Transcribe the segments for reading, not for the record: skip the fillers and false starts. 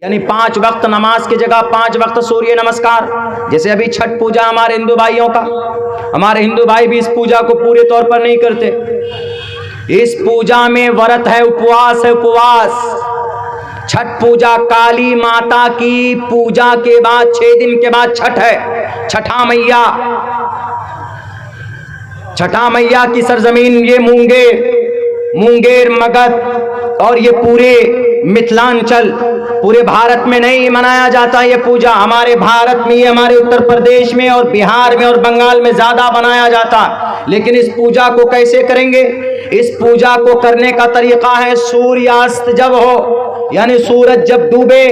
यानी 5 वक्त नमाज की जगह 5 वक्त सूर्य नमस्कार। जैसे अभी छठ पूजा हमारे हिंदू भाइयों का, हमारे हिंदू भाई भी इस पूजा को पूरे तौर पर नहीं करते। इस पूजा में व्रत है, उपवास है, उपवास। छठ पूजा काली माता की पूजा के बाद 6 दिन के बाद छठ है। छठा मैया, छठा मैया की सरजमीन ये मुंगेर मगध और ये पूरे मिथिलांचल, पूरे भारत में नहीं मनाया जाता ये पूजा। हमारे भारत में, ये हमारे उत्तर प्रदेश में और बिहार में और बंगाल में ज्यादा बनाया जाता। लेकिन इस पूजा को कैसे करेंगे? इस पूजा को करने का तरीका है, सूर्यास्त जब हो, यानी सूरज जब डूबे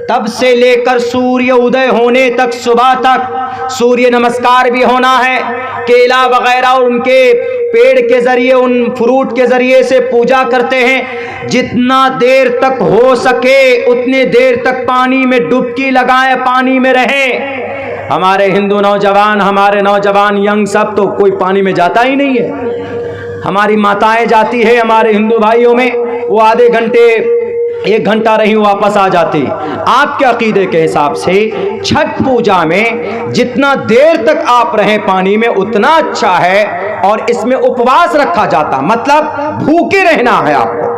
तब से लेकर सूर्य उदय होने तक, सुबह तक सूर्य नमस्कार भी होना है। केला वगैरह और उनके पेड़ के जरिए, उन फ्रूट के जरिए से पूजा करते हैं। जितना देर तक हो सके उतने देर तक पानी में डुबकी लगाएं, पानी में रहें। हमारे हिंदू नौजवान, हमारे नौजवान यंग सब तो कोई पानी में जाता ही नहीं है। हमारी माताएं जाती है, हमारे हिंदू भाइयों में वो आधे घंटे 1 घंटा रही वापस आ जाती। आपके अकीदे के हिसाब से छठ पूजा में जितना देर तक आप रहें पानी में उतना अच्छा है, और इसमें उपवास रखा जाता, मतलब भूखे रहना है आपको।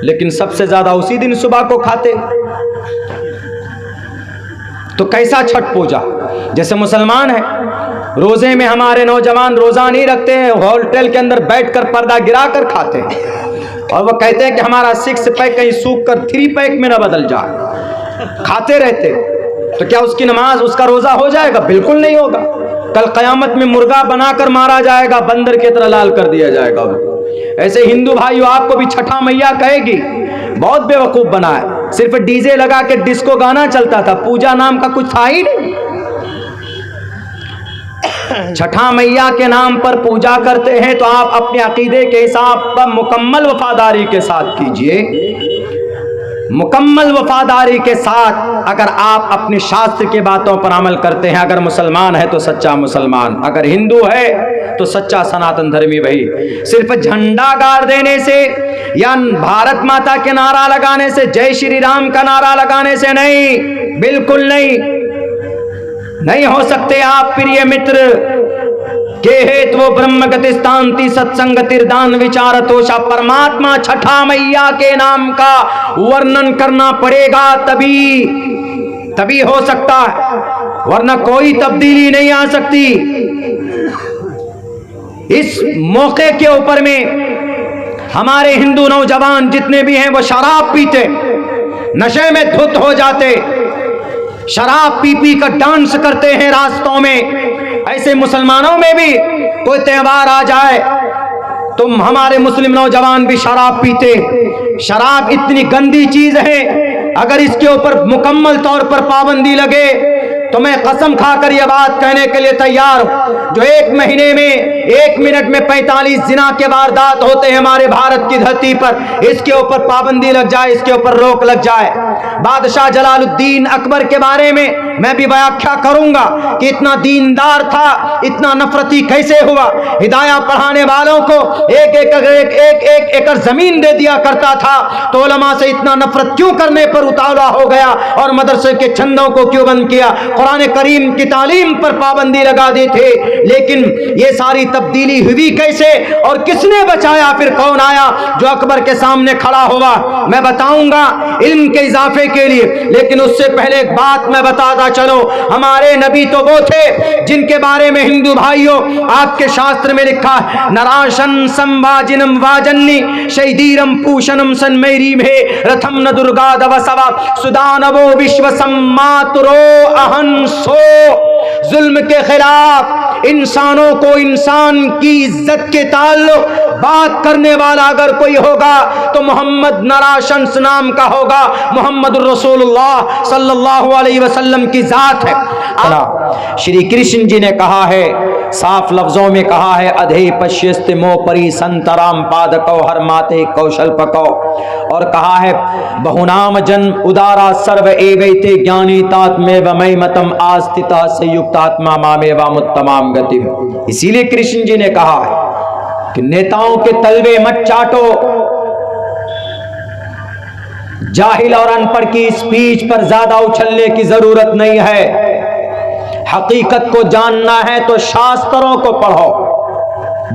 लेकिन सबसे ज्यादा उसी दिन सुबह को खाते। तो कैसा छठ पूजा? जैसे मुसलमान है, रोजे में हमारे नौजवान रोजा नहीं रखते हैं, होटल के अंदर बैठकर पर्दा गिराकर खाते हैं, और वो कहते हैं कि हमारा 6 पैक कहीं सूख कर 3 पैक में ना बदल जाए। खाते रहते। तो क्या उसकी नमाज, उसका रोजा हो जाएगा? बिल्कुल नहीं होगा। कल कयामत में मुर्गा बनाकर मारा जाएगा, बंदर की तरह लाल कर दिया जाएगा। ऐसे हिंदू भाइयों, आपको भी छठा मैया कहेगी, बहुत बेवकूफ बना है। सिर्फ डीजे लगा के डिस्को गाना चलता था, पूजा नाम का कुछ था ही नहीं। छठा मैया के नाम पर पूजा करते हैं तो आप अपने अकीदे के हिसाब पर मुकम्मल वफादारी के साथ कीजिए। मुकम्मल वफादारी के साथ अगर आप अपने शास्त्र के बातों पर अमल करते हैं, अगर मुसलमान है तो सच्चा मुसलमान, अगर हिंदू है तो सच्चा सनातन धर्मी भाई। सिर्फ झंडा गाड़ देने से या भारत माता के नारा लगाने से, जय श्री राम का नारा लगाने से नहीं, बिल्कुल नहीं हो सकते आप प्रिय मित्र। के हेत वो ब्रह्म गतिस्तांति सत्संगतिर्दान विचारतोषा। परमात्मा छठा मैया के नाम का वर्णन करना पड़ेगा, तभी हो सकता है, वरना कोई तब्दीली नहीं आ सकती। इस मौके के ऊपर में हमारे हिंदू नौजवान जितने भी हैं वो शराब पीते, नशे में धुत हो जाते, शराब पी कर डांस करते हैं रास्तों में। ऐसे मुसलमानों में भी कोई त्योहार आ जाए तो हमारे मुस्लिम नौजवान भी शराब पीते। शराब इतनी गंदी चीज है, अगर इसके ऊपर मुकम्मल तौर पर पाबंदी लगे तो मैं कसम खाकर यह बात कहने के लिए तैयार हूं, जो 1 महीने में 1 मिनट में 45 जिना के वारदात होते हैं हमारे भारत की धरती पर, इसके ऊपर पाबंदी लग जाए, इसके ऊपर रोक लग जाए। बादशाह जलालुद्दीन अकबर के बारे में मैं भी व्याख्या करूंगा कि इतना दीनदार था, इतना नफरती कैसे हुआ। हिदाया पढ़ाने वालों को एक एकड़ जमीन दे दिया करता था, तो उलमा से इतना नफरत क्यों करने पर उतावला हो गया और मदरसे के छंदों को क्यों बंद किया, कुरान करीम की तालीम पर पाबंदी लगा दी थे। लेकिन ये सारी तब्दीली हुई कैसे और किसने बचाया? फिर कौन आया जो अकबर के सामने खड़ा हुआ? मैं बताऊंगा इल्म के इजाफे के लिए, लेकिन उससे पहले एक बात मैं बताता चलो। हमारे नबी तो वो थे जिनके बारे में हिंदू भाइयों आपके शास्त्र में लिखा है, नराशन संवाजिनम वाजन्नी शैदीरम पूषणम सन्मेरी में रथम न दुर्गा दवसवा सुदानवो विश्व सम्मातुरो अहंसो। जुल्म के खिलाफ इंसानों को इंसान की इज्जत के ताल्लुक बात करने वाला अगर कोई होगा तो मोहम्मद नराशंस नाम का होगा। मोहम्मद रसूलुल्लाह सल्लल्लाहु अलैहि वसल्लम की जात है। श्री कृष्ण जी ने कहा है, साफ लफ्जों में कहा है, अधे पश्यस्त मो परी संतराम पादको हर माते कौशल पको, और कहा है बहुनाम जन उदारा सर्व एवैते ज्ञानी तात्मेव मई मतम आस्थिता संयुक्तात्मा मामेवा मुत्तमाम गति। इसीलिए कृष्ण जी ने कहा है कि नेताओं के तलवे मत चाटो, जाहिल और अनपढ़ की स्पीच पर ज्यादा उछलने की जरूरत नहीं है। हकीकत को जानना है तो शास्त्रों को पढ़ो,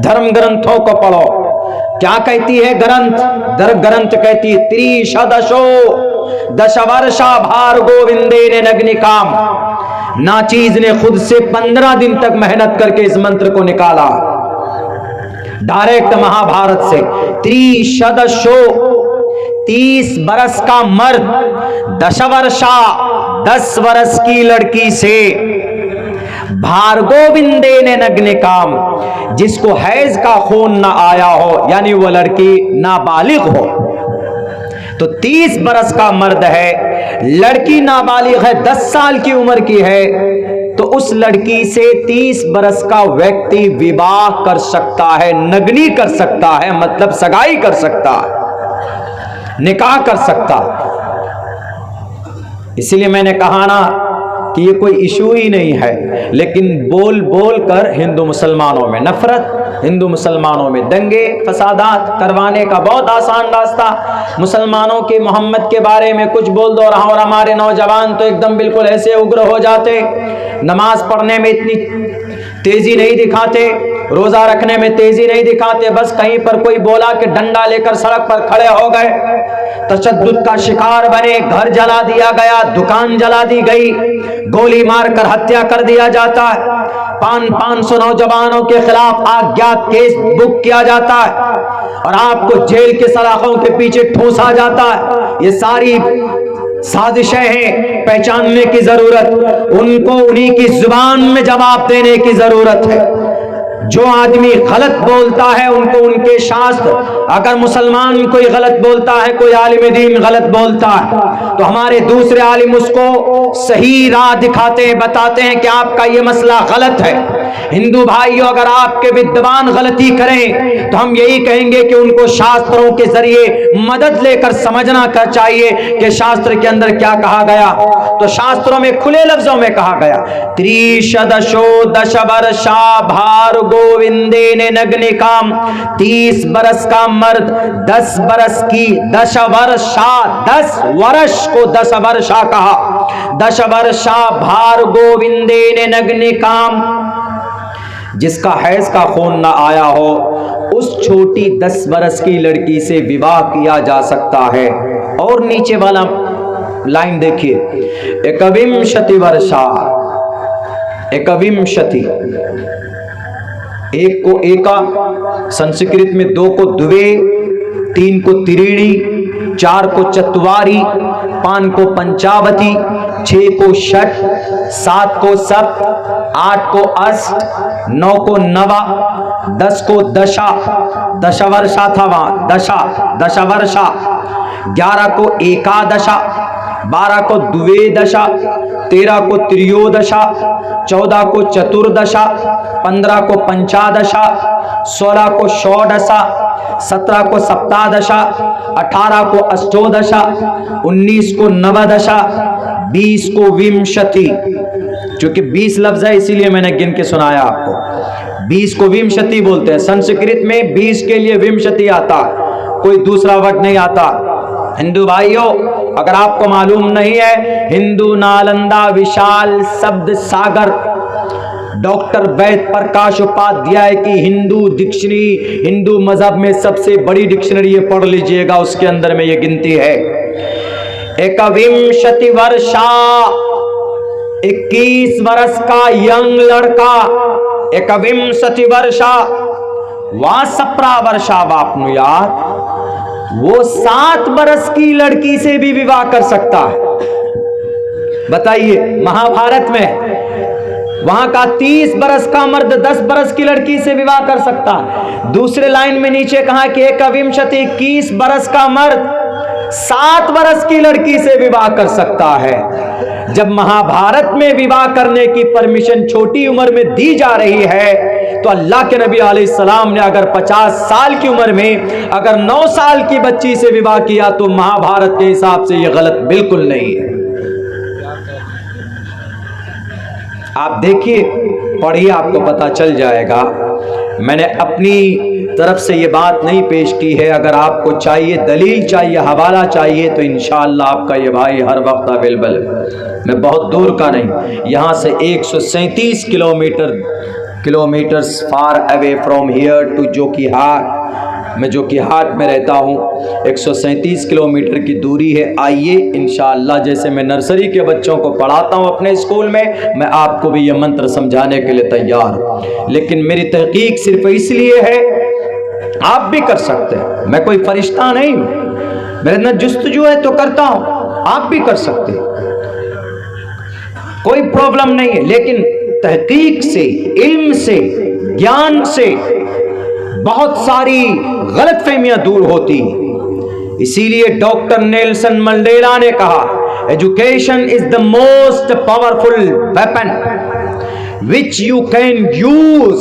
धर्म ग्रंथों को पढ़ो। क्या कहती है ग्रंथ कहती है त्रिशदशो दशवर्षा भार गोविंदे ने नग्निकाम। नाचीज ने खुद से 15 दिन तक मेहनत करके इस मंत्र को निकाला, डायरेक्ट महाभारत से। त्रिशदशो 30 बरस का मर्द, दशवर्षा 10 वर्ष की लड़की से, भार्गोविंदे ने नग्न काम, जिसको हैज का खून ना आया हो, यानी वो लड़की नाबालिग हो। तो 30 बरस का मर्द है, लड़की नाबालिग है, 10 साल की उम्र की है, तो उस लड़की से 30 बरस का व्यक्ति विवाह कर सकता है, नग्नी कर सकता है, मतलब सगाई कर सकता है, निकाह कर सकता। इसीलिए मैंने कहा ना कि ये कोई इशू ही नहीं है, लेकिन बोल बोल कर हिंदू मुसलमानों में नफरत, हिंदू मुसलमानों में दंगे फसादात करवाने का बहुत आसान रास्ता। मुसलमानों के मोहम्मद के बारे में कुछ बोल दो रहा, और हमारे नौजवान तो एकदम बिल्कुल ऐसे उग्र हो जाते, नमाज पढ़ने में इतनी तेजी नहीं दिखाते, रोजा रखने में तेजी नहीं दिखाते, बस कहीं पर कोई बोला कि डंडा लेकर सड़क पर खड़े हो गए, तशद्दुद का शिकार बने, घर जला दिया गया, दुकान जला दी गई, गोली मारकर हत्या कर दिया जाता है, 500 नौजवानों के खिलाफ अज्ञात केस बुक किया जाता है, और आपको जेल के सलाखों के पीछे ठूंसा जाता है। ये सारी साजिशें हैं, पहचानने की जरूरत, उनको उन्हीं की जुबान में जवाब देने की जरूरत है। जो आदमी गलत बोलता है उनको उनके शास्त्र, अगर मुसलमान कोई गलत बोलता है, कोई आलिम दीन गलत बोलता है, तो हमारे दूसरे आलिम उसको सही राह दिखाते हैं, बताते हैं कि आपका ये मसला गलत है। हिंदू भाइयों, अगर आपके विद्वान गलती करें तो हम यही कहेंगे कि उनको शास्त्रों के जरिए मदद लेकर समझना चाहिए कि शास्त्र के अंदर क्या कहा गया। तो शास्त्रों में खुले लफ्जों में कहा गया, त्रिशदशो दशवर्षा भार गोविंदे ने नग्न काम, 30 बरस का मर्द, 10 बरस की दशवर्षा, 10 वर्ष को दशवर्षा कहा, दशवर्षा भार गोविंदे ने नग्न काम, जिसका हैज का खून ना आया हो, उस छोटी 10 बरस की लड़की से विवाह किया जा सकता है। और नीचे वाला लाइन देखिए, एकविंशति वर्षा, एकविंशति, एक को एका, संस्कृत में 2 को द्वे, 3 को त्रीणी, 4 को चत्वारी, 5 को पंचावती, 6 को षट, 7 को सप्त, 8 को अष्ट, 9 को नवा, 10 को दशा, दशवर्षा था वहां, दशवर्षा, 11 को एकादशा, 12 को द्वेदशा, 13 को त्रियोदशा, 14 को चतुर्दशा, 15 को पंचादशा, 16 को षोडशा, 17 को सप्तादशा, 18 को अष्टोदशा, 19 को नवदशा, 20 को विंशति। क्योंकि 20 लफ्ज है इसीलिए मैंने गिन के सुनाया आपको। 20 को विंशति बोलते हैं, संस्कृत में 20 के लिए विंशति आता, कोई दूसरा वर्ड नहीं आता। हिंदू भाइयों, अगर आपको मालूम नहीं है, हिंदू नालंदा विशाल शब्द सागर, डॉक्टर वैद प्रकाश उपाध्याय की हिंदू डिक्शनरी, हिंदू मजहब में सबसे बड़ी डिक्शनरी, ये पढ़ लीजिएगा, उसके अंदर में ये गिनती है। एकविंशति वर्षा, 21 वर्ष का यंग लड़का, एकविंशति वर्षा, वा सप्रा वर्षा बापनु यार, वो 7 बरस की लड़की से भी विवाह कर सकता है। बताइए, महाभारत में वहां का 30 बरस का मर्द 10 बरस की लड़की से विवाह कर सकता है। दूसरे लाइन में नीचे कहा कि एकविंशति, 21 बरस का मर्द 7 बरस की लड़की से विवाह कर सकता है। जब महाभारत में विवाह करने की परमिशन छोटी उम्र में दी जा रही है, तो अल्लाह के नबी अलैहिस्सलाम ने अगर 50 साल की उम्र में अगर 9 साल की बच्ची से विवाह किया, तो महाभारत के हिसाब से यह गलत बिल्कुल नहीं है। आप देखिए, पढ़िए, आपको पता चल जाएगा। मैंने अपनी तरफ से ये बात नहीं पेश की है। अगर आपको चाहिए, दलील चाहिए, हवाला चाहिए, तो इंशाअल्लाह आपका ये भाई हर वक्त अवेलेबल है। मैं बहुत दूर का नहीं, यहाँ से 137 kilometres far away from here to Jokihat. मैं जोकीहाट में रहता हूँ, 137 किलोमीटर की दूरी है। आइए इंशाअल्लाह, जैसे मैं नर्सरी के बच्चों को पढ़ाता हूँ अपने स्कूल में, मैं आपको भी ये मंत्र समझाने के लिए तैयार हूँ। लेकिन मेरी तहकीक सिर्फ इसलिए है, आप भी कर सकते हैं, मैं कोई फरिश्ता नहीं हूँ, मेरे अंदर जुस्तजू है तो करता हूँ, आप भी कर सकते हैं, कोई प्रॉब्लम नहीं है। लेकिन तहकीक से, इल्म से, ज्ञान से बहुत सारी गलतफहमियां दूर होती। इसीलिए डॉक्टर नेल्सन मंडेला ने कहा, education is the most powerful weapon which you can use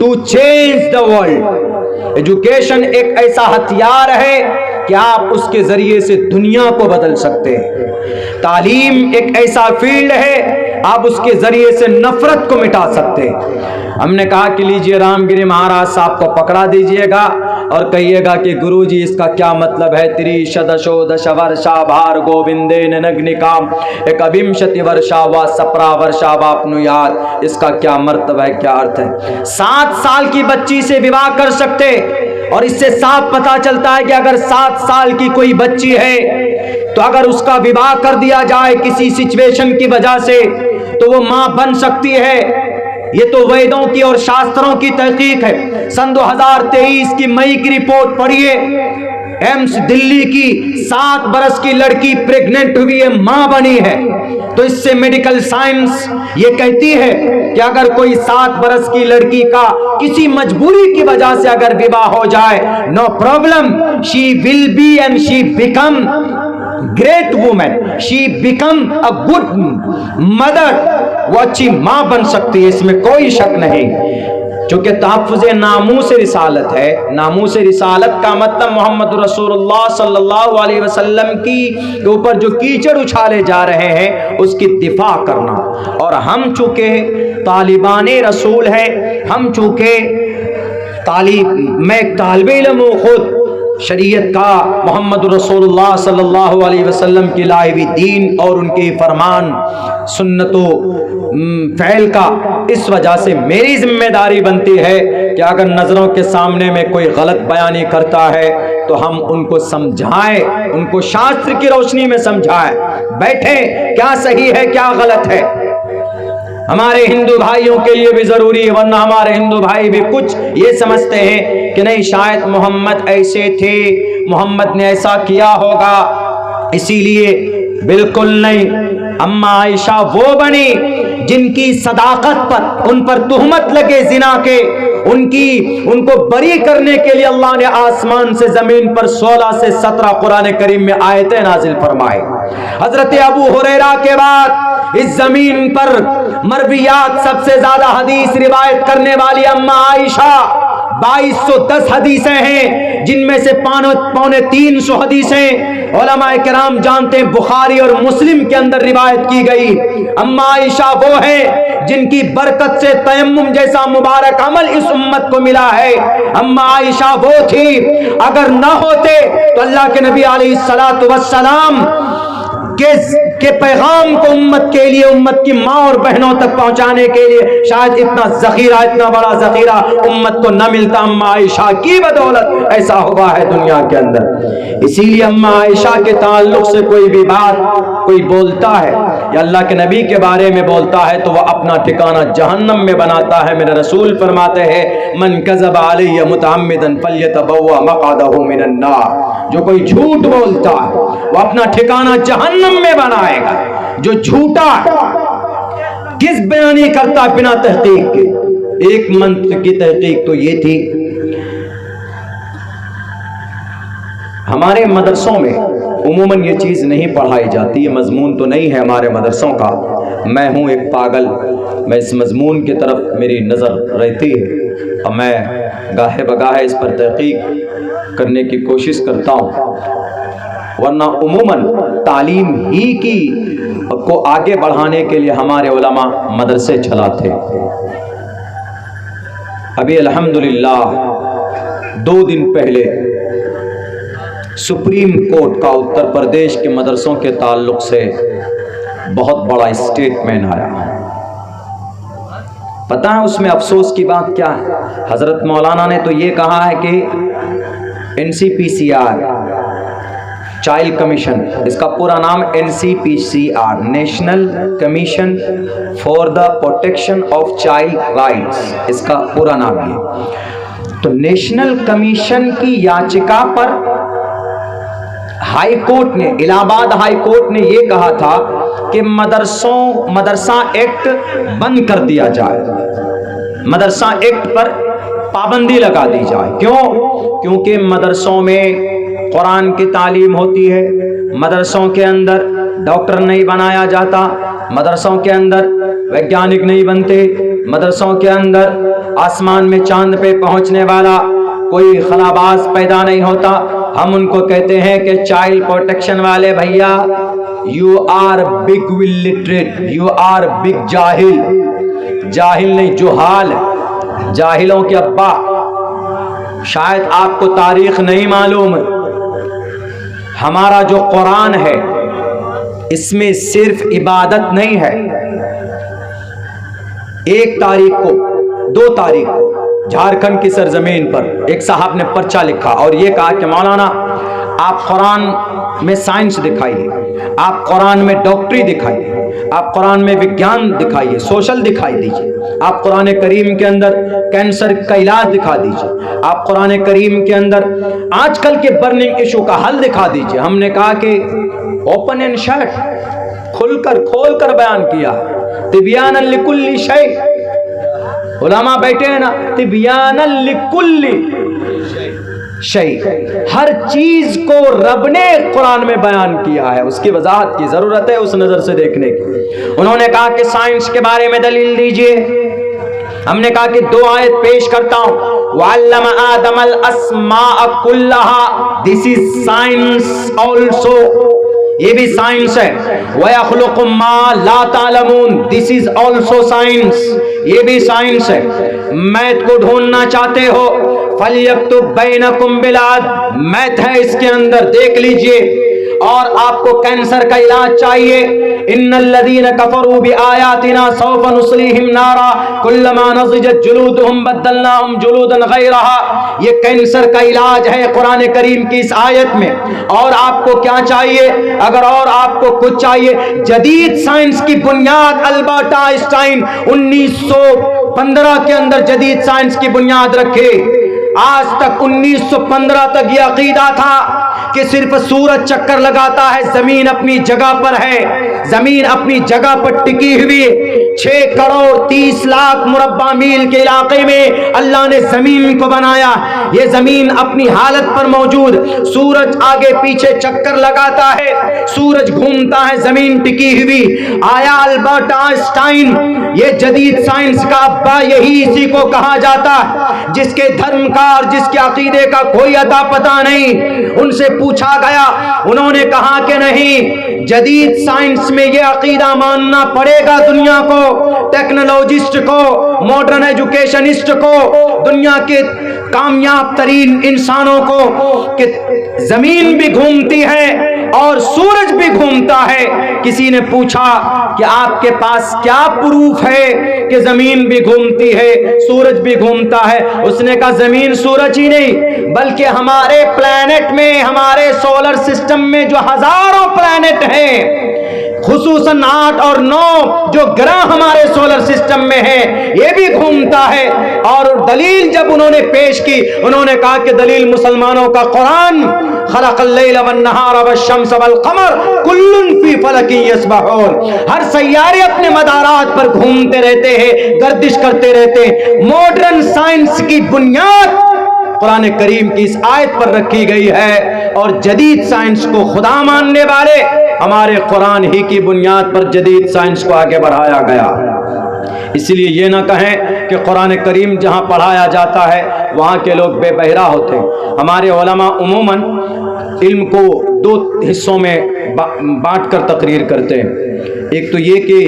to change the world. Education एक ऐसा हथियार है कि आप उसके जरिए से दुनिया को बदल सकते हैं। तालीम एक ऐसा फील्ड है, आप उसके जरिए से नफरत को मिटा सकते हैं। हमने कहा कि लीजिए रामगिरी महाराज साहब को पकड़ा दीजिएगा और कहिएगा कि गुरुजी इसका क्या मतलब है। त्रिशदशो दश वर्षा भार गोविंदे नग्निकाम एक अविंशति वर्षा व सप्रा वर्षा वापनुयात, इसका क्या मर्तबा है, क्या अर्थ है। 7 साल की बच्ची से विवाह कर सकते, और इससे साफ पता चलता है कि अगर 7 साल की कोई बच्ची है तो अगर उसका विवाह कर दिया जाए किसी सिचुएशन की वजह से, तो वो मां बन सकती है। ये तो वेदों की और शास्त्रों की तहकीक है। सन 2023 की मई की रिपोर्ट पढ़िए, एम्स दिल्ली की 7 बरस की लड़की प्रेग्नेंट हुई है, मां बनी है। तो इससे मेडिकल साइंस ये कहती है कि अगर कोई 7 बरस की लड़की का किसी मजबूरी की वजह से अगर विवाह हो जाए, no problem, she will be and she become great women, she become a good mother, वो अच्छी मां बन सकती है, इसमें कोई शक नहीं। चूंकि तहफ़्फ़ुज़ नामूस रिसालत है। नामूस रिसालत का मतलब मोहम्मद रसूलुल्लाह सल्लल्लाहु अलैहि वसल्लम की ऊपर जो कीचड़ उछाले जा रहे हैं उसकी दिफा करना। और हम चूंकि तालिबाने रसूल हैं, हम चूंकि मैं तालिबे इल्म हूं, खुद शरीयत का मोहम्मद रसूलुल्लाह सल्लल्लाहु अलैहि वसल्लम की लाई हुई दीन और उनके फरमान सुन्नतो फ़ैल का, इस वजह से मेरी जिम्मेदारी बनती है कि अगर नज़रों के सामने में कोई गलत बयानी करता है तो हम उनको समझाएं, उनको शास्त्र की रोशनी में समझाएं, बैठें क्या सही है क्या गलत है। हमारे हिंदू भाइयों के लिए भी जरूरी है, वरना हमारे हिंदू भाई भी कुछ ये समझते हैं कि नहीं शायद मोहम्मद ऐसे थे, मोहम्मद ने ऐसा किया होगा, इसीलिए। बिल्कुल नहीं। अम्मा आयशा वो बनी जिनकी सदाकत पर, उन पर तुहमत लगे जिना के, उनको बरी करने के लिए अल्लाह ने आसमान से जमीन पर 16 से 17 कुरान करीम में आयतें नाजिल फरमाई। हजरत अबू हुरैरा के बाद इस जमीन पर मरवियात सबसे ज्यादा हदीस रिवायत करने वाली अम्मा आयशा, 2210 हदीसें हैं, जिनमें से 350 हदीसें उलमाए किराम जानते हैं बुखारी और मुस्लिम के अंदर रिवायत की गई। अम्मा आयशा वो है जिनकी बरकत से तयम्मुम जैसा मुबारक अमल इस उम्मत को मिला है। अम्मा आयशा वो थी, अगर ना होते तो अल्लाह के नबी अलैहिस्सलातु वस्सलाम के पैगाम को उम्मत के लिए, उम्मत की माँ और बहनों तक पहुंचाने के लिए शायद इतना जखीरा, इतना बड़ा जखीरा उम्मत को न मिलता। अम्मा आयशा की बदौलत ऐसा हुआ है दुनिया के अंदर। इसीलिए अम्मा आयशा के ताल्लुक से कोई भी बात कोई बोलता है या अल्लाह के नबी के बारे में बोलता है तो वह अपना ठिकाना जहन्नम में बनाता है। मेरे रसूल फरमाते हैं, मन कज़ब अलैहि मुतअम्मिदन फल्यतबव्वा मक़अदहु मिनन नार। जो कोई झूठ बोलता है वो अपना ठिकाना जहन्नम में बनाएगा। जो झूठा किस बयानी करता बिना तहकीक के। एक मंत्र की तहकीक तो ये थी, हमारे मदरसों में उमूमन ये चीज़ नहीं पढ़ाई जाती, ये मजमून तो नहीं है हमारे मदरसों का। मैं हूँ एक पागल, मैं इस मजमून की तरफ मेरी नज़र रहती है और मैं गाहे बगाहे इस पर तहकीक करने की कोशिश करता हूँ, वरना उमूमन तालीम ही की को आगे बढ़ाने के लिए हमारे उलमा मदरसे चलाते। अभी अल्हम्दुलिल्लाह 2 दिन पहले सुप्रीम कोर्ट का उत्तर प्रदेश के मदरसों के ताल्लुक से बहुत बड़ा स्टेटमेंट आया। पता है उसमें अफसोस की बात क्या है? हजरत मौलाना ने तो ये कहा है कि NCPCR चाइल्ड कमीशन, इसका पूरा नाम NCPCR national commission for the protection of child rights, इसका पूरा नाम है। तो नेशनल कमीशन की याचिका पर हाई कोर्ट ने, इलाहाबाद हाई कोर्ट ने यह कहा था कि मदरसा एक्ट बंद कर दिया जाए, मदरसा एक्ट पर पाबंदी लगा दी जाए। क्यों? क्योंकि मदरसों में कुरान की तालीम होती है, मदरसों के अंदर डॉक्टर नहीं बनाया जाता, मदरसों के अंदर वैज्ञानिक नहीं बनते, मदरसों के अंदर आसमान में चांद पे पहुंचने वाला कोई खलाबाज पैदा नहीं होता। हम उनको कहते हैं कि चाइल्ड प्रोटेक्शन वाले भैया, you are big illiterate, you are big जाहिल। जाहिल नहीं, जुहाल, जाहिलों के अब्बा। शायद आपको तारीख नहीं मालूम, हमारा जो कुरान है इसमें सिर्फ इबादत नहीं है। 1 तारीख को, 2 तारीख को झारखंड की सरजमीन पर एक साहब ने पर्चा लिखा और ये कहा कि मौलाना आप कुरान में साइंस दिखाइए, आप कुरान में डॉक्टरी दिखाइए, आप कुरान में विज्ञान दिखाइए, सोशल दिखाई दीजिए, आप कुरान करीम के अंदर कैंसर का इलाज दिखा दीजिए, आप कुरान करीम के अंदर आजकल के बर्निंग इशू का हल दिखा दीजिए। हमने कहा कि ओपन एंड शट, खुलकर खोलकर बयान किया, तिबियानन लिकुल्ली शै। उलमा बैठे हैं ना, तिबियानन लिकुल्ली शै, हर चीज को रब ने कुरान में बयान किया है, उसकी वजाहत की जरूरत है उस नजर से देखने की। उन्होंने कहा कि साइंस के बारे में दलील दीजिए। हमने कहा कि 2 आयत पेश करता हूं, वअल्लमा आदमल अस्माअ कुल्लहा, दिस इज साइंस ऑल्सो, ये भी साइंस है। वयख्लुकु मा ला तालमून, दिस इज ऑल्सो साइंस, ये भी साइंस है। मैथ को ढूंढना चाहते हो, फलयक्तुब बैनकुम बिलाद, मैथ है इसके अंदर, देख लीजिए। और आपको कैंसर का इलाज चाहिए, इन्नल्लज़ीना कफरू बिआयातिना सौफ़ नुस्लीहिम नारा कुल्लमा नज़िजत जुलूदुहुम बद्दलनाहुम जुलूदन गैरहा, ये कैंसर का इलाज है कुरान करीम की इस आयत में। और आपको क्या चाहिए? अगर और आपको कुछ चाहिए, जदीद साइंस की बुनियाद अल्बर्ट आइंस्टाइन 1915 के अंदर जदीद साइंस की बुनियाद रखे। आज तक 1915 तक यह अकीदा था कि सिर्फ सूरज चक्कर लगाता है, जमीन अपनी जगह पर है, जमीन अपनी जगह पर टिकी हुई। 6 करोड़ 30 लाख मुरब्बा मील के इलाके में अल्लाह ने जमीन को बनाया, ये जमीन अपनी हालत पर मौजूद, सूरज आगे पीछे चक्कर लगाता है, सूरज घूमता है, जमीन टिकी हुई। आया अल्बर्ट आइंस्टाइन, ये जदीद साइंस का अब्बा यही इसी को कहा जाता है, जिसके धर्म का और जिसके अकीदे का कोई अता पता नहीं। उनसे पूछा गया, उन्होंने कहा कि नहीं, जदीद साइंस में यह अकीदा मानना पड़ेगा दुनिया को, टेक्नोलॉजिस्ट को, मॉडर्न एजुकेशनिस्ट को, दुनिया के कामयाब तरीन इंसानों को, कि जमीन भी घूमती है और सूरज भी घूमता है। किसी ने पूछा कि आपके पास क्या प्रूफ है कि जमीन भी घूमती है, सूरज भी घूमता है? उसने कहा जमीन सूरज ही नहीं, बल्कि हमारे प्लैनेट में, हमारे सोलर सिस्टम में जो हजारों प्लैनेट हैं, खुसूसन 8 और 9 जो ग्रह हमारे सोलर सिस्टम में है, ये भी घूमता है। और दलील जब उन्होंने पेश की, उन्होंने कहा कि दलील मुसलमानों का कुरान, खलक़ल लैल वन नहार वश्शम्स वल क़मर कुल्लुन फी फ़लकिन यस्बहून, हर सैयारे अपने मदारात पर घूमते रहते हैं, गर्दिश करते रहते हैं। मॉडर्न साइंस की बुनियाद कुरान करीम की इस आयत पर रखी गई है, और जदीद साइंस को खुदा मानने वाले हमारे कुरान ही की बुनियाद पर जदीद साइंस को आगे बढ़ाया गया। इसलिए ये ना कहें कि कुरान करीम जहाँ पढ़ाया जाता है वहाँ के लोग बेबहरा होते हैं। हमारे उलमा उमूमन इल्म को 2 हिस्सों में बांट कर तकरीर करते हैं। एक तो ये कि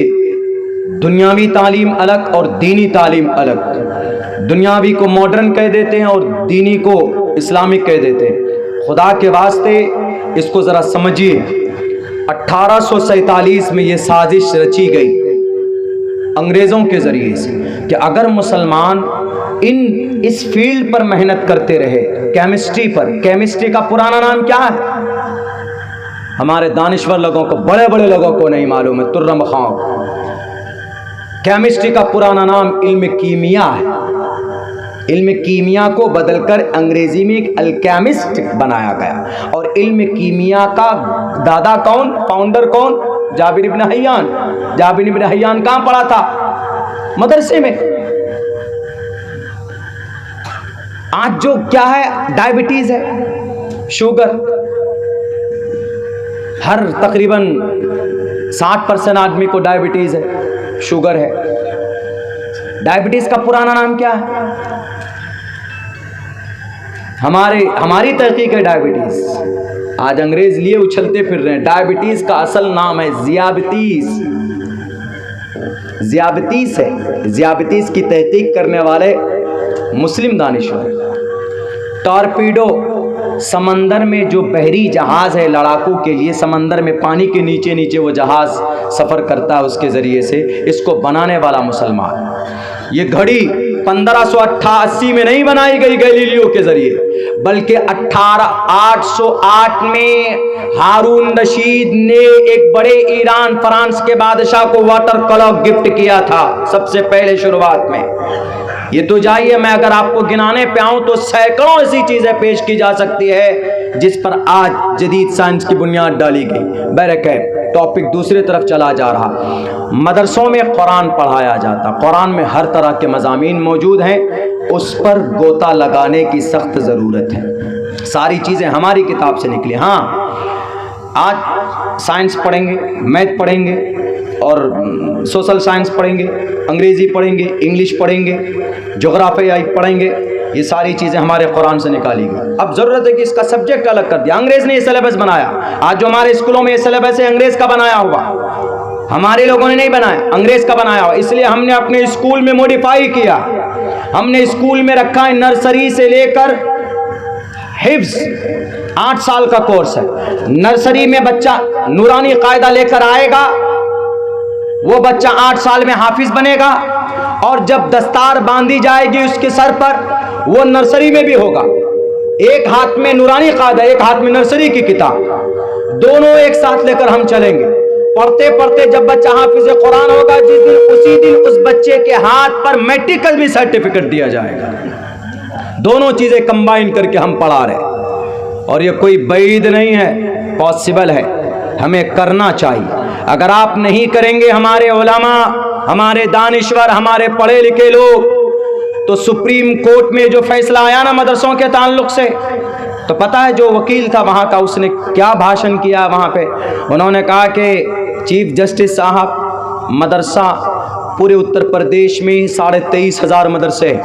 दुनियावी तालीम अलग और दीनी तालीम अलग। दुनियावी को मॉडर्न कह देते हैं और दीनी को इस्लामिक कह देते हैं। खुदा के वास्ते इसको ज़रा समझिए। 1847 में ये साजिश रची गई अंग्रेज़ों के ज़रिए से कि अगर मुसलमान इस फील्ड पर मेहनत करते रहे, केमिस्ट्री पर। केमिस्ट्री का पुराना नाम क्या है? हमारे दानिश्वर लोगों को, बड़े बड़े लोगों को नहीं मालूम है, तुर्रम खां। केमिस्ट्री का पुराना नाम इल्म कीमिया है। इल्म कीमिया को बदलकर अंग्रेजी में एक अल्केमिस्ट बनाया गया। और इल्म कीमिया का दादा कौन, फाउंडर कौन? जाबिर इब्न हय्यान। जाबिर इब्न हय्यान कहाँ पढ़ा था? मदरसे में। आज जो क्या है, डायबिटीज है, शुगर। हर तकरीबन 60% आदमी को डायबिटीज है, शुगर है। डायबिटीज का पुराना नाम क्या है? हमारी तहकीक है डायबिटीज। आज अंग्रेज लिए उछलते फिर रहे हैं। डायबिटीज का असल नाम है ज़ियाबितीस। ज़ियाबितीस है। ज़ियाबितीस की तहकीक करने वाले मुस्लिम दानिश्वर। टॉर्पीडो, समंदर में जो बहरी जहाज है लड़ाकू के लिए, समंदर में पानी के नीचे नीचे वो जहाज सफ़र करता है, उसके ज़रिए से इसको बनाने वाला मुसलमान। ये घड़ी 1588 में नहीं बनाई गई गैलीलियो के ज़रिए, बल्कि 1808 में हारून रशीद ने एक बड़े ईरान फ्रांस के बादशाह को वाटर क्लॉक गिफ्ट किया था सबसे पहले शुरुआत में। ये तो जाइए, मैं अगर आपको गिनाने पे आऊं तो सैकड़ों ऐसी चीजें पेश की जा सकती है जिस पर आज जदीद साइंस की बुनियाद डाली गई। बैरकैब टॉपिक दूसरे तरफ चला जा रहा। मदरसों में कुरान पढ़ाया जाता, कुरान में हर तरह के मज़ामीन मौजूद हैं, उस पर गोता लगाने की सख्त ज़रूरत है। सारी चीज़ें हमारी किताब से निकली। हाँ, आज साइंस पढ़ेंगे, मैथ पढ़ेंगे और सोशल साइंस पढ़ेंगे, अंग्रेज़ी पढ़ेंगे, इंग्लिश पढ़ेंगे, जोग्राफी पढ़ेंगे, ये सारी चीज़ें हमारे कुरान से निकाली गई। अब ज़रूरत है कि इसका सब्जेक्ट अलग कर दिया। अंग्रेज़ ने ये सिलेबस बनाया। आज जो हमारे स्कूलों में ये सिलेबस है, अंग्रेज़ का बनाया हुआ, हमारे लोगों ने नहीं बनाया, अंग्रेज़ का बनाया हुआ। इसलिए हमने अपने स्कूल में मॉडिफाई किया। हमने स्कूल में रखा है नर्सरी से लेकर हिफ्ज़, 8 साल का कोर्स है। नर्सरी में बच्चा नूरानी कायदा लेकर आएगा, वो बच्चा 8 साल में हाफिज बनेगा, और जब दस्तार बांधी जाएगी उसके सर पर, वो नर्सरी में भी होगा। एक हाथ में नूरानी कायदा, एक हाथ में नर्सरी की किताब, दोनों एक साथ लेकर हम चलेंगे। पढ़ते पढ़ते जब बच्चा हाफिज कुरान होगा, जिस दिन उसी दिन उस बच्चे के हाथ पर मैट्रिक का भी सर्टिफिकेट दिया जाएगा। दोनों चीजें कंबाइन करके हम पढ़ा रहे, और ये कोई बैद नहीं है, पॉसिबल है, हमें करना चाहिए। अगर आप नहीं करेंगे, हमारे उलमा, हमारे दानिश्वर, हमारे पढ़े लिखे लोग, तो सुप्रीम कोर्ट में जो फैसला आया ना मदरसों के ताल्लुक से, तो पता है जो वकील था वहाँ का, उसने क्या भाषण किया वहाँ पे। उन्होंने कहा कि चीफ जस्टिस साहब, मदरसा पूरे उत्तर प्रदेश में 23,500 मदरसे,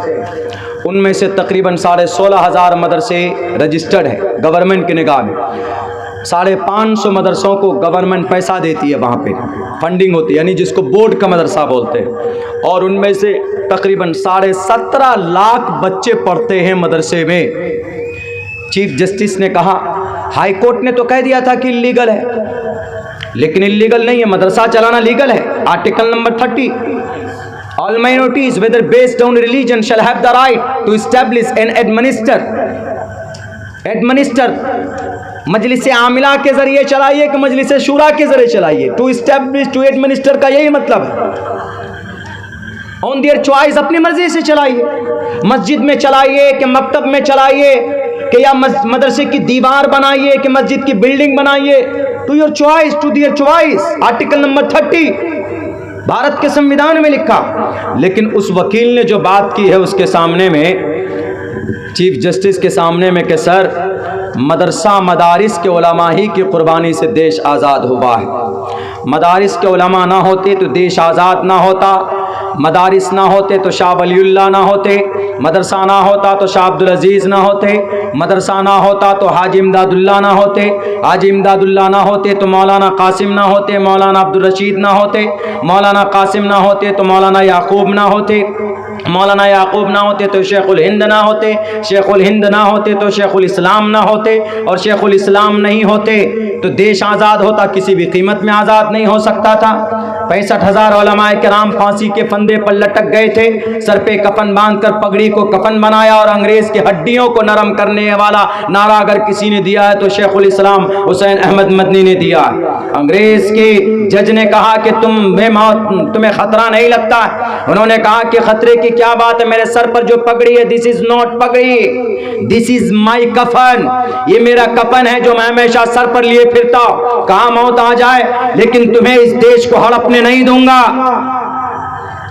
उनमें से तकरीबन 16,500 मदरसे रजिस्टर्ड है गवर्नमेंट की निगाह में। 550 मदरसों को गवर्नमेंट पैसा देती है, वहाँ पे फंडिंग होती है, यानी जिसको बोर्ड का मदरसा बोलते हैं। और उनमें से तकरीबन 17.5 लाख बच्चे पढ़ते हैं मदरसे में। चीफ जस्टिस ने कहा, हाई कोर्ट ने तो कह दिया था कि इलीगल है, लेकिन इलीगल नहीं है, मदरसा चलाना लीगल है। Article number 30, all minorities whether based on religion shall have the right to establish and administer मजलिस आमिला के जरिए चलाइए कि मजलिस शूरा के जरिए चलाइए। टू इस्टेब्लिश, टू एडमिनिस्टर का यही मतलब है। ऑन देयर चॉइस, अपनी मर्जी से चलाइए। मस्जिद में चलाइए कि मकतब में चलाइए, कि या मदरसे की दीवार बनाइए कि मस्जिद की बिल्डिंग बनाइए। To your choice, to their choice. Article number 30 Bharat के संविधान में लिखा। लेकिन उस वकील ने जो बात की है उसके सामने में, चीफ जस्टिस के सामने में, कि सर, मदरसा मदारिस के उलमा ही की कुर्बानी से देश आज़ाद हुआ है। मदारिस के उलमा ना होते तो देश आज़ाद ना होता, मदारिस ना होते तो शाह वलीउल्लाह ना होते, मदरसा ना होता तो शाह अब्दुल अजीज़ ना होते, मदरसा ना होता तो हाजी इमदादुल्लाह ना होते, हाजी इमदादुल्लाह ना होते तो मौलाना कासिम ना होते, मौलाना अब्दुल रशीद ना होते, मौलाना कासिम ना होते तो मौलाना याकूब ना होते। मौलाना याकूब ना होते तो शेखुल हिंद ना होते, शेखुल हिंद ना होते तो शेखुल इस्लाम ना होते, और शेखुल इस्लाम नहीं होते तो देश आज़ाद होता, किसी भी कीमत में आज़ाद नहीं हो सकता था। 65,000 उलमाए किराम फांसी के फंदे पर लटक गए थे, सर पे कफन बांधकर पगड़ी को कफन बनाया, और अंग्रेज़ की हड्डियों को नरम करने वाला नारा अगर किसी ने दिया है तो शेखुल इस्लाम हुसैन अहमद मदनी ने दिया। अंग्रेज़ के जज ने कहा कि तुम्हें खतरा नहीं लगता? उन्होंने कहा कि खतरे की क्या बात है, मेरे सर पर जो पगड़ी है दिस इज नॉट पगड़ी, दिस इज माई कफन, ये मेरा कफन है जो मैं हमेशा सर पर लिए फिरता हूं, कहां मौत आ जाए लेकिन तुम्हें इस देश को हड़पने नहीं दूंगा।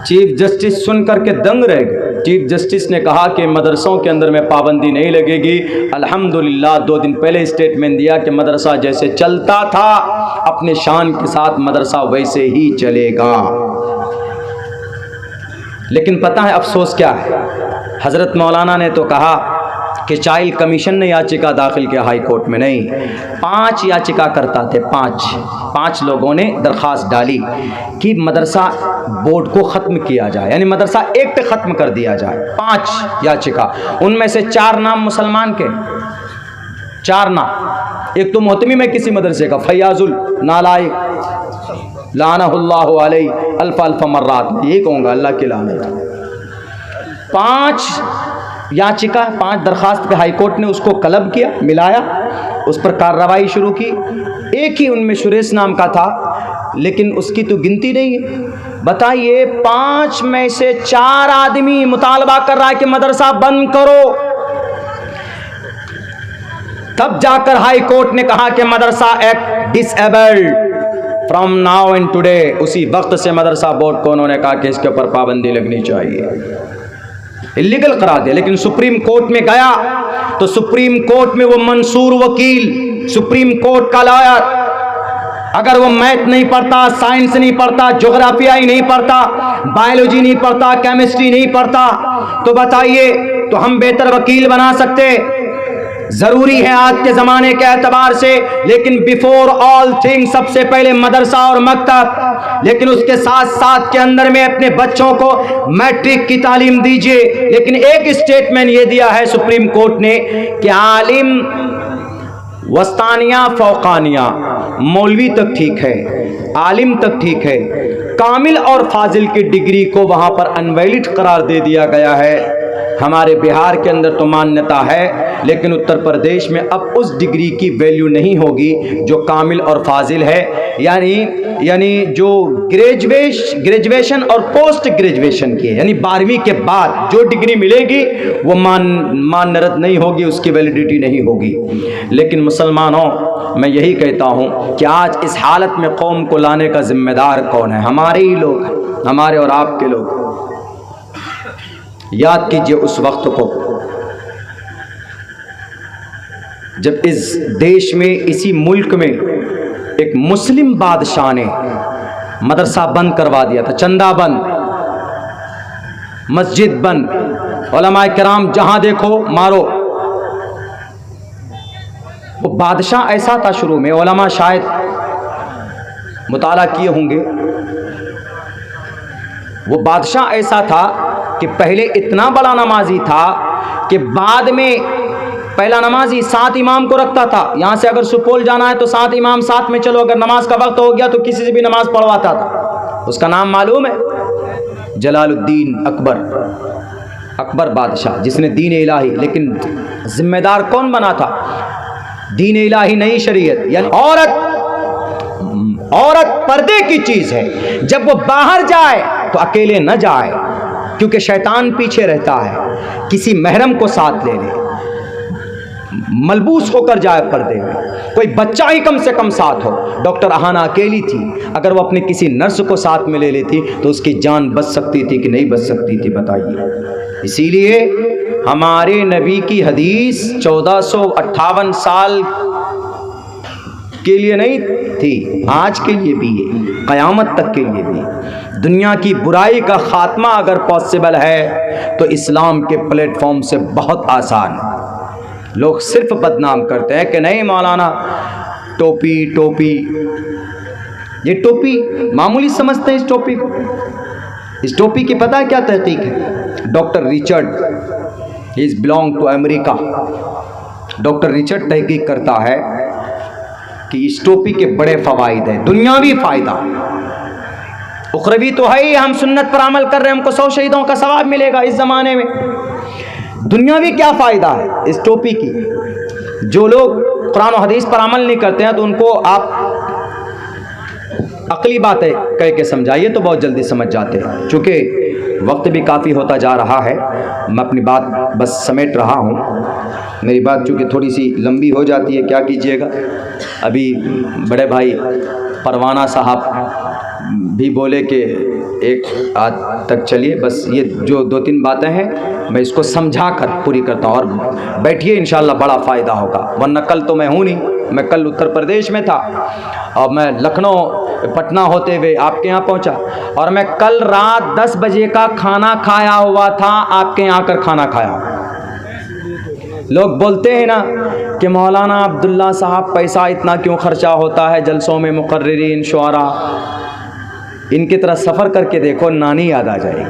चीफ जस्टिस सुन करके दंग रह गए। चीफ जस्टिस ने कहा कि मदरसों के अंदर में पाबंदी नहीं लगेगी। अल्हम्दुलिल्लाह 2 दिन पहले स्टेटमेंट दिया कि मदरसा जैसे चलता था अपने शान के साथ मदरसा वैसे ही चलेगा। लेकिन पता है अफसोस क्या है, हज़रत मौलाना ने तो कहा कि चाइल्ड कमीशन ने याचिका दाखिल किया हाई कोर्ट में, नहीं 5 याचिका करता थे, 5 लोगों ने दरख्वास्त डाली कि मदरसा बोर्ड को ख़त्म किया जाए, यानी मदरसा एक्ट ख़त्म कर दिया जाए। 5 याचिका, उनमें से 4 नाम मुसलमान के, 4 नाम। एक तो मोहतमी में किसी मदरसे का फैयाजुल नालायक लानहुल्लाहु अलैहि अल्फ अल्फ मर्रात, ये कहूँगा अल्लाह की लानत। 5 याचिका, 5 दरखास्त पे हाई कोर्ट ने उसको कलब किया, मिलाया, उस पर कार्रवाई शुरू की। एक ही उनमें सुरेश नाम का था, लेकिन उसकी तो गिनती नहीं है। बताइए 5 में से 4 आदमी मुतालबा कर रहा है कि मदरसा बंद करो, तब जाकर हाई कोर्ट ने कहा कि मदरसा act disabled from now and today. उसी वक्त से मदरसा बोर्ड को उन्होंने कहा कि इसके ऊपर पाबंदी लगनी चाहिए, इलीगल करा दिया। लेकिन सुप्रीम कोर्ट में गया तो सुप्रीम कोर्ट में वो मंसूर वकील, सुप्रीम कोर्ट का लॉयर, अगर वो मैथ नहीं पढ़ता, साइंस नहीं पढ़ता, ज्योग्राफिया ही नहीं पढ़ता, बायोलॉजी नहीं पढ़ता, केमिस्ट्री नहीं पढ़ता, तो बताइए तो हम बेहतर वकील बना सकते? जरूरी है आज के जमाने के एतबार से, लेकिन बिफोर ऑल थिंग सबसे पहले मदरसा और मकतब, लेकिन उसके साथ साथ के अंदर में अपने बच्चों को मैट्रिक की तालीम दीजिए। लेकिन एक स्टेटमेंट ये दिया है सुप्रीम कोर्ट ने कि आलिम वस्तानिया फौकानिया, मौलवी तक ठीक है, आलिम तक ठीक है, कामिल और फाजिल की डिग्री को वहां पर अनवैलिड करार दे दिया गया है। हमारे बिहार के अंदर तो मान्यता है, लेकिन उत्तर प्रदेश में अब उस डिग्री की वैल्यू नहीं होगी जो कामिल और फाजिल है, यानी जो ग्रेजुएशन और पोस्ट ग्रेजुएशन की है, यानी 12वीं के बाद जो डिग्री मिलेगी वो मान्यरत नहीं होगी, उसकी वैलिडिटी नहीं होगी। लेकिन मुसलमानों, मैं यही कहता हूँ कि आज इस हालत में कौम को लाने का जिम्मेदार कौन है? हमारे ही लोग हैं, हमारे और आपके लोग। याद कीजिए उस वक्त को जब इस देश में, इसी मुल्क में एक मुस्लिम बादशाह ने मदरसा बंद करवा दिया था, चंदा बंद, मस्जिद बंद, उलमाए किराम जहां देखो मारो। वो बादशाह ऐसा था, शुरू में उलमा शायद मुताला किए होंगे, वो बादशाह ऐसा था कि पहले इतना बड़ा नमाजी था कि बाद में पहला नमाजी 7 इमाम को रखता था। यहाँ से अगर सुपौल जाना है तो 7 इमाम साथ में चलो, अगर नमाज का वक्त हो गया तो किसी से भी नमाज पढ़वाता था। उसका नाम मालूम है? जलालुद्दीन अकबर बादशाह, जिसने दीन इलाही, लेकिन जिम्मेदार कौन बना था? दीन इलाही नहीं, शरीयत। यानी औरत पर्दे की चीज है, जब वो बाहर जाए तो अकेले न जाए, क्योंकि शैतान पीछे रहता है, किसी महरम को साथ ले ले, मलबूस होकर जाए पर्दे में, कोई बच्चा ही कम से कम साथ हो। डॉक्टर अहाना अकेली थी, अगर वो अपने किसी नर्स को साथ में ले लेती तो उसकी जान बच सकती थी कि नहीं बच सकती थी? बताइए। इसीलिए हमारे नबी की हदीस 1458 साल के लिए नहीं थी, आज के लिए भी है, क़यामत तक के लिए भी। दुनिया की बुराई का खात्मा अगर पॉसिबल है तो इस्लाम के प्लेटफॉर्म से बहुत आसान। लोग सिर्फ बदनाम करते हैं कि नहीं मौलाना टोपी, ये टोपी मामूली समझते हैं इस टोपी को। इस टोपी की पता है क्या तहकीक है? Doctor Richard, he is belong to America. Doctor Richard तहकीक करता है कि इस टोपी के बड़े फ़वाइद हैं, दुनियावी फ़ायदा, उखरवी तो है ही, हम सुन्नत पर अमल कर रहे हैं, हमको 100 शहीदों का सवाब मिलेगा इस ज़माने में। दुनियावी क्या फ़ायदा है इस टोपी की? जो लोग कुरान और हदीस पर अमल नहीं करते हैं तो उनको आप अकली बातें कह के समझाइए तो बहुत जल्दी समझ जाते हैं। चूँकि वक्त भी काफ़ी होता जा रहा है, मैं अपनी बात बस समेट रहा हूँ। मेरी बात चूँकि थोड़ी सी लंबी हो जाती है, क्या कीजिएगा। अभी बड़े भाई परवाना साहब भी बोले कि एक आज तक चलिए, बस ये जो 2-3 बातें हैं मैं इसको समझा कर पूरी करता हूँ और बैठिए, इंशाल्लाह बड़ा फ़ायदा होगा। वरना कल तो मैं हूँ नहीं, मैं कल उत्तर प्रदेश में था और मैं लखनऊ पटना होते हुए आपके यहाँ पहुँचा, और मैं कल रात 10 बजे का खाना खाया हुआ था, आपके यहाँ आकर खाना खाया। लोग बोलते हैं ना कि मौलाना अब्दुल्ला साहब पैसा इतना क्यों खर्चा होता है जलसों में, मुकर्रिरीन शुआरा, इनकी तरह सफ़र करके देखो, नानी याद आ जाएगी,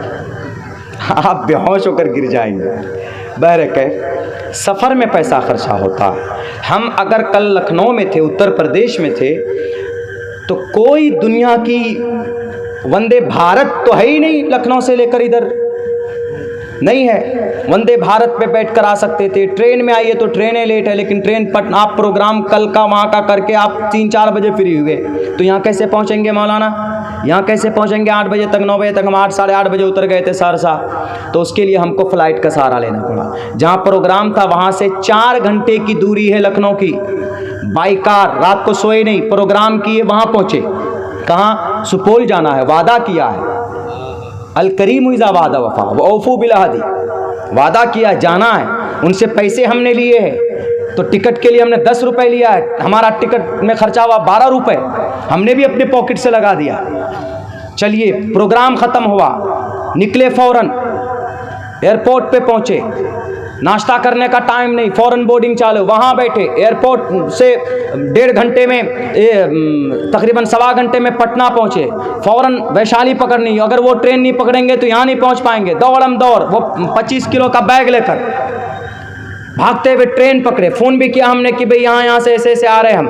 आप बेहोश होकर गिर जाएंगे। बहरकैफ सफ़र में पैसा खर्चा होता है। हम अगर कल लखनऊ में थे, उत्तर प्रदेश में थे, तो कोई दुनिया की वंदे भारत तो है ही नहीं, लखनऊ से लेकर इधर नहीं है। वंदे भारत पे बैठ कर आ सकते थे, ट्रेन में आइए तो ट्रेनें लेट है, लेकिन ट्रेन पटना, आप प्रोग्राम कल का वहाँ का करके आप 3-4 बजे फ्री हुए, तो यहाँ कैसे पहुँचेंगे मौलाना? यहाँ कैसे पहुँचेंगे 8 बजे तक, 9 बजे तक? हम 8 साढ़े 8 बजे उतर गए थे सहरसा, तो उसके लिए हमको फ़्लाइट का सहारा लेना पड़ा। जहाँ प्रोग्राम था वहाँ से 4 घंटे की दूरी है लखनऊ की, बाई कार, रात को सोए नहीं, प्रोग्राम किए, वहाँ पहुँचे। कहाँ? सुपौल जाना है, वादा किया है, अल करीम इज़ा वादा वफ़ा व औफू बिल अहदी, वादा किया, जाना है। उनसे पैसे हमने लिए हैं, तो टिकट के लिए हमने 10 रुपये लिया है, हमारा टिकट में खर्चा हुआ 12 रुपये, हमने भी अपने पॉकेट से लगा दिया। चलिए, प्रोग्राम ख़त्म हुआ, निकले फ़ौरन, एयरपोर्ट पे पहुँचे, नाश्ता करने का टाइम नहीं, फ़ौरन बोर्डिंग चालू, वहाँ बैठे। एयरपोर्ट से 1.5 घंटे में, तकरीबन 1.25 घंटे में पटना पहुँचे। फ़ौरन वैशाली पकड़नी, अगर वो ट्रेन नहीं पकड़ेंगे तो यहाँ नहीं पहुँच पाएंगे। दौड़म दौड़, वो 25 किलो का बैग लेकर भागते हुए ट्रेन पकड़े। फ़ोन भी किया हमने कि भाई यहाँ से ऐसे आ रहे हम।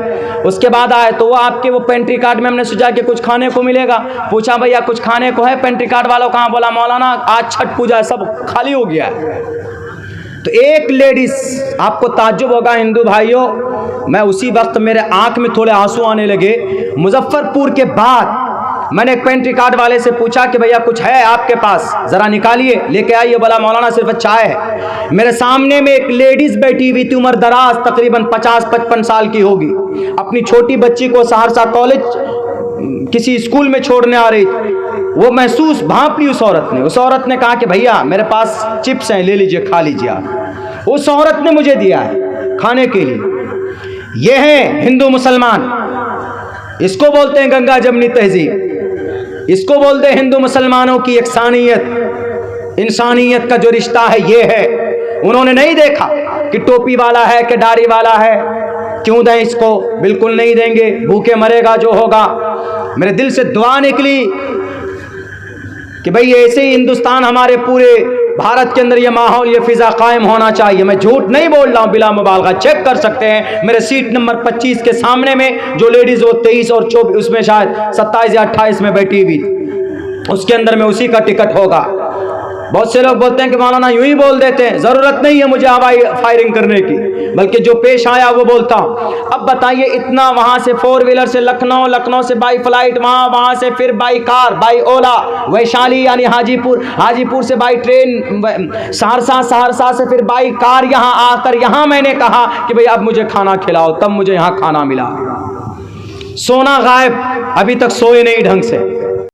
उसके बाद आए तो वो आपके वो पेंट्री कार्ड में हमने सोचा कि कुछ खाने को मिलेगा। पूछा भैया कुछ खाने को है? पेंट्री कार्ड वालों कहाँ? बोला मौलाना आज छठ पूजा है, सब खाली हो गया है। तो एक लेडीज़, आपको ताज्जुब होगा हिंदू भाइयों, मैं उसी वक्त मेरे आंख में थोड़े आंसू आने लगे। मुजफ्फरपुर के बाद मैंने एक पेंट्री कार्ड वाले से पूछा कि भैया कुछ है आपके पास, ज़रा निकालिए, लेके आइए। बोला मौलाना सिर्फ चाय है। मेरे सामने में एक लेडीज़ बैठी हुई थी, उम्र दराज, तकरीबन 50-55 साल की होगी, अपनी छोटी बच्ची को सहरसा कॉलेज किसी स्कूल में छोड़ने आ रही थी। वो महसूस भांप ली उस औरत ने कहा कि भैया मेरे पास चिप्स हैं, ले लीजिए, खा लीजिए आप। उस औरत ने मुझे दिया है खाने के लिए। ये है हिंदू मुसलमान, इसको बोलते हैं गंगा जमनी तहजीब, इसको बोलते हैं हिंदू मुसलमानों की इंसानियत। इंसानियत का जो रिश्ता है ये है। उन्होंने नहीं देखा कि टोपी वाला है कि दाढ़ी वाला है, क्यों दें इसको, बिल्कुल नहीं देंगे, भूखे मरेगा जो होगा। मेरे दिल से दुआ निकली कि भाई ऐसे ही हिंदुस्तान, हमारे पूरे भारत के अंदर ये माहौल, ये फिज़ा कायम होना चाहिए। मैं झूठ नहीं बोल रहा हूँ, बिला मुबालगा, चेक कर सकते हैं। मेरे सीट नंबर 25 के सामने में जो लेडीज़ वो 23 और 24, उसमें शायद 27 या 28 में बैठी हुई, उसके अंदर में उसी का टिकट होगा। बहुत से लोग बोलते हैं कि मौलाना यूं ही बोल देते हैं, ज़रूरत नहीं है मुझे हवाई फायरिंग करने की, बल्कि जो पेश आया वो बोलता हूँ। अब बताइए, इतना वहाँ से 4 व्हीलर से लखनऊ, लखनऊ से बाई फ्लाइट वहाँ से फिर बाई कार, बाई ओला वैशाली यानी हाजीपुर, हाजीपुर से बाई ट्रेन सहरसा, सहरसा से फिर बाई कार यहाँ आकर यहाँ मैंने कहा कि भाई अब मुझे खाना खिलाओ, तब मुझे यहाँ खाना मिला। सोना गायब, अभी तक सोए नहीं ढंग से।